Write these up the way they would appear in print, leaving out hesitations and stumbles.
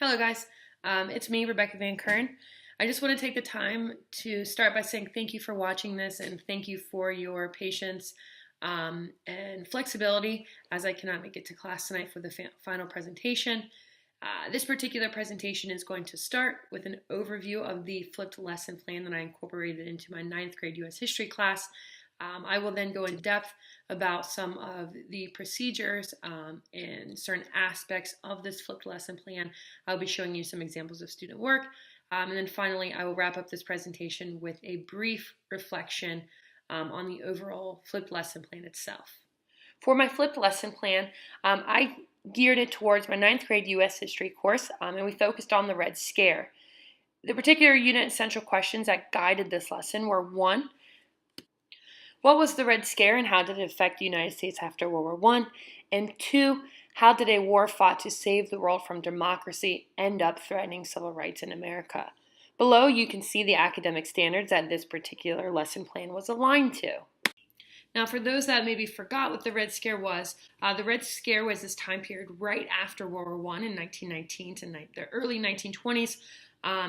Hello guys, it's me, Rebecca Van Kern. I just want to take the time to start by saying thank you for watching this and thank you for your patience and flexibility as I cannot make it to class tonight for the final presentation. This particular presentation is going to start with an overview of the flipped lesson plan that I incorporated into my 9th grade U.S. history class. I will then go in depth about some of the procedures and certain aspects of this flipped lesson plan. I'll be showing you some examples of student work. And then finally, I will wrap up this presentation with a brief reflection on the overall flipped lesson plan itself. For my flipped lesson plan, I geared it towards my 9th grade U.S. history course, and we focused on the Red Scare. The particular unit essential questions that guided this lesson were: 1, what was the Red Scare and how did it affect the United States after World War I? And 2, how did a war fought to save the world from democracy end up threatening civil rights in America? Below, you can see the academic standards that this particular lesson plan was aligned to. Now, for those that maybe forgot what the Red Scare was, the Red Scare was this time period right after World War I in 1919 to the early 1920s,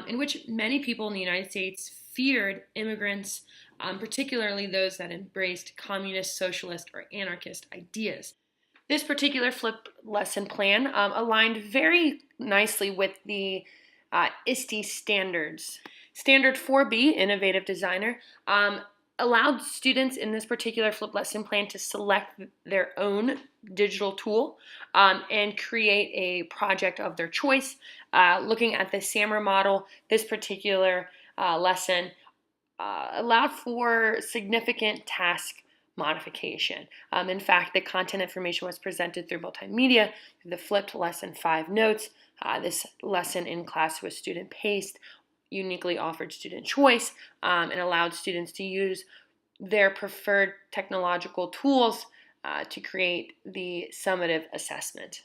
in which many people in the United States feared immigrants, particularly those that embraced communist, socialist, or anarchist ideas. This particular flip lesson plan aligned very nicely with the ISTE standards. Standard 4B, Innovative Designer, allowed students in this particular flip lesson plan to select their own digital tool and create a project of their choice. Looking at the SAMR model, this particular lesson allowed for significant task modification. In fact, the content information was presented through multimedia, through the flipped lesson 5 notes. This lesson in class was student-paced, uniquely offered student choice, and allowed students to use their preferred technological tools to create the summative assessment.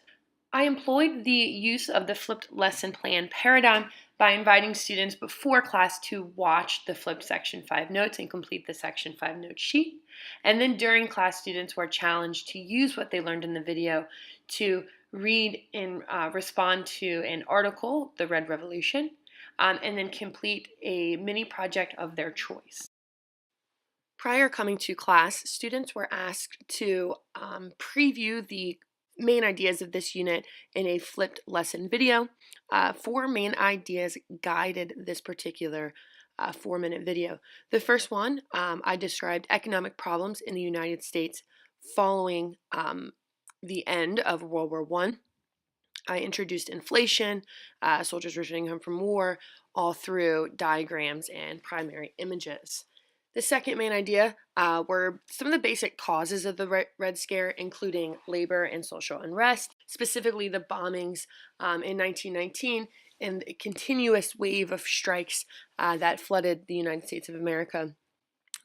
I employed the use of the flipped lesson plan paradigm by inviting students before class to watch the flipped section 5 notes and complete the section 5 note sheet. And then during class, students were challenged to use what they learned in the video to read and respond to an article, The Red Revolution, and then complete a mini project of their choice. Prior coming to class, students were asked to preview the main ideas of this unit in a flipped lesson video. 4 main ideas guided this particular 4-minute video. The first one, I described economic problems in the United States following the end of World War I. I introduced inflation, soldiers returning home from war, all through diagrams and primary images. The second main idea were some of the basic causes of the Red Scare, including labor and social unrest, specifically the bombings in 1919 and the continuous wave of strikes that flooded the United States of America.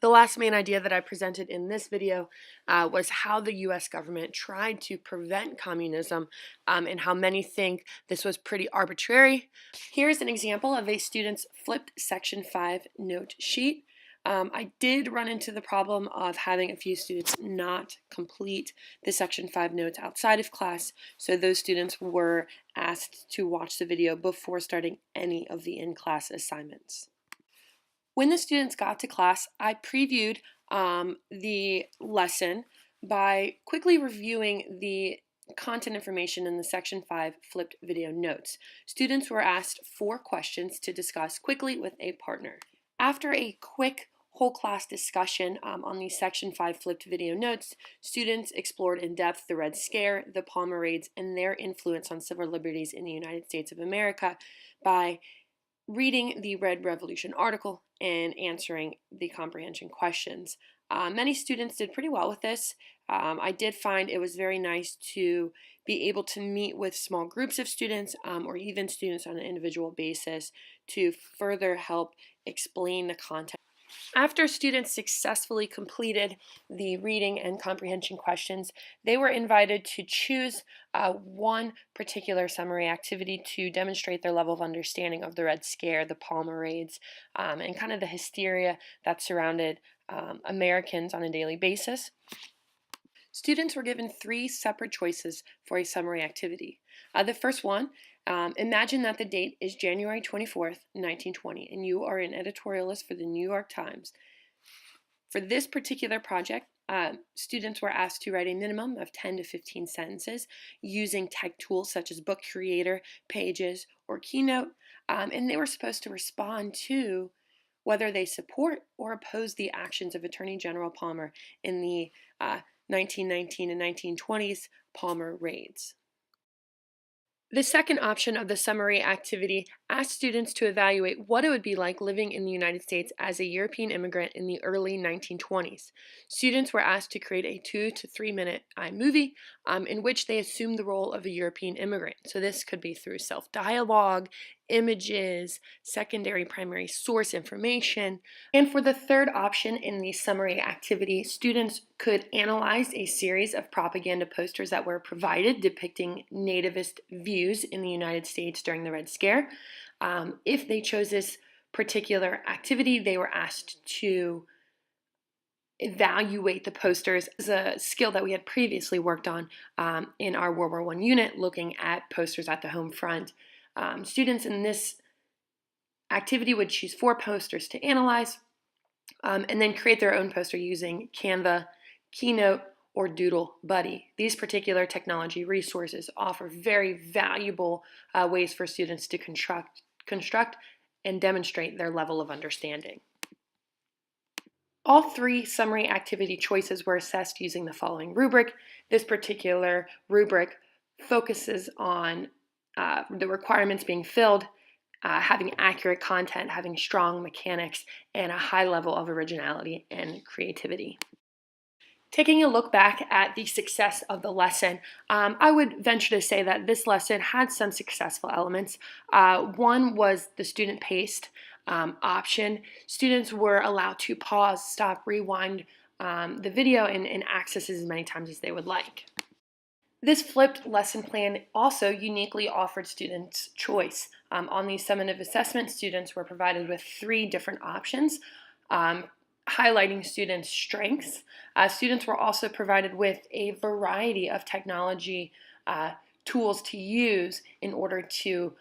The last main idea that I presented in this video was how the U.S. government tried to prevent communism and how many think this was pretty arbitrary. Here's an example of a student's flipped Section 5 note sheet. I did run into the problem of having a few students not complete the Section 5 notes outside of class, so those students were asked to watch the video before starting any of the in-class assignments. When the students got to class, I previewed the lesson by quickly reviewing the content information in the Section 5 flipped video notes. Students were asked 4 questions to discuss quickly with a partner. After a quick whole class discussion on the Section 5 flipped video notes, students explored in depth the Red Scare, the Palmer Raids, and their influence on civil liberties in the United States of America by reading the Red Revolution article and answering the comprehension questions. Many students did pretty well with this. I did find it was very nice to be able to meet with small groups of students or even students on an individual basis to further help explain the content. After students successfully completed the reading and comprehension questions, they were invited to choose one particular summary activity to demonstrate their level of understanding of the Red Scare, the Palmer Raids, and kind of the hysteria that surrounded Americans on a daily basis. Students were given 3 separate choices for a summary activity. The first one Imagine that the date is January 24th, 1920, and you are an editorialist for the New York Times. For this particular project, students were asked to write a minimum of 10 to 15 sentences using tech tools such as Book Creator, Pages, or Keynote, and they were supposed to respond to whether they support or oppose the actions of Attorney General Palmer in the 1919 and 1920s Palmer raids. The second option of the summary activity asked students to evaluate what it would be like living in the United States as a European immigrant in the early 1920s. Students were asked to create a 2 to 3 minute movie in which they assumed the role of a European immigrant. So this could be through self-dialogue, images, secondary primary source information. And for the third option in the summary activity, students could analyze a series of propaganda posters that were provided depicting nativist views in the United States during the Red Scare. If they chose this particular activity, they were asked to evaluate the posters. This is a skill that we had previously worked on in our World War I unit, looking at posters at the home front. Students in this activity would choose 4 posters to analyze and then create their own poster using Canva, Keynote, or Doodle Buddy. These particular technology resources offer very valuable ways for students to construct and demonstrate their level of understanding. All 3 summary activity choices were assessed using the following rubric. This particular rubric focuses on the requirements being filled, having accurate content, having strong mechanics, and a high level of originality and creativity. Taking a look back at the success of the lesson, I would venture to say that this lesson had some successful elements. One was the student-paced option. Students were allowed to pause, stop, rewind the video and access as many times as they would like. This flipped lesson plan also uniquely offered students choice. On the summative assessment, students were provided with 3 different options, highlighting students' strengths. Students were also provided with a variety of technology tools to use in order to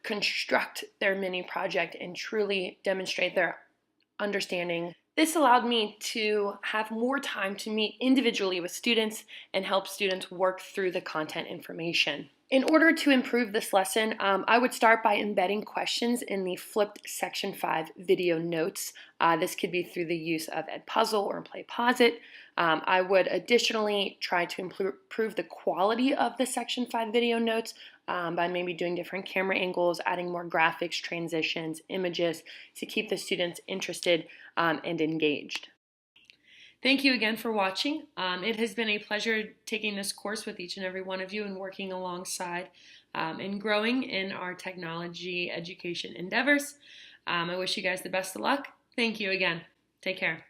construct their mini project and truly demonstrate their understanding. This allowed me to have more time to meet individually with students and help students work through the content information. In order to improve this lesson, I would start by embedding questions in the flipped Section 5 video notes. This could be through the use of Edpuzzle or PlayPosit. I would additionally try to improve the quality of the Section 5 video notes by maybe doing different camera angles, adding more graphics, transitions, images to keep the students interested and engaged. Thank you again for watching. It has been a pleasure taking this course with each and every one of you and working alongside and growing in our technology education endeavors. I wish you guys the best of luck. Thank you again. Take care.